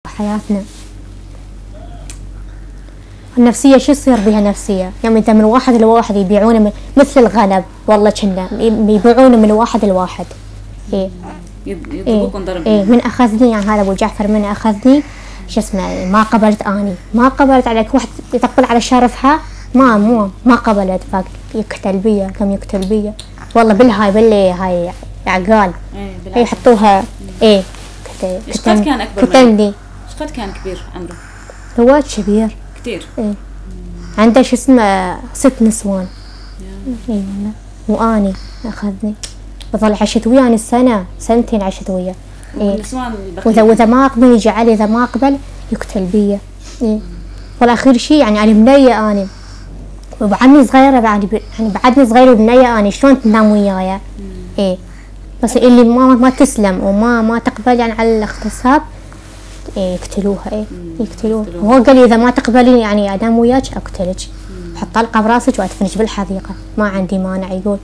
حياتنا. النفسية شو يصير بها نفسية؟ يعني إذا من واحد لواحد يبيعونه مثل الغنم، والله كنا يبيعونه من واحد لواحد. إيه يضربوكم ضرب. إيه من أخذني يعني هذا أبو جعفر من أخذني شو اسمه ما قبلت أني ما قبلت عليك واحد يطبل على شرفها ما قبلت فاك يقتل بيا كم يقتل بيا والله باللي هاي عقال إيه يحطوها إيه ايش قد كان أكبر قتلني. ايش قد كان كبير عمره؟ هو كبير كثير. إيه عنده شو اسمه 6 نسوان. إيه والله وأني أخذني بظل عشت وياه أنا سنتين عشت وياه. إيه وإذا ما أقبل يجي علي إذا ما أقبل يقتل بيا. إيه والآخر شيء يعني أنا بنية أنا وبعدني صغيرة يعني بعدني صغيرة وبنية أنا شلون تنام وياي. إيه بس اللي ما تسلم وما تقبل يعني على الاغتصاب إيه يقتلوها. إيه يقتلوها. وهو قال لي إذا ما تقبلي يعني أنام وياك أقتلك بحط طلقة براسك وأدفنك بالحديقة ما عندي مانع يقول.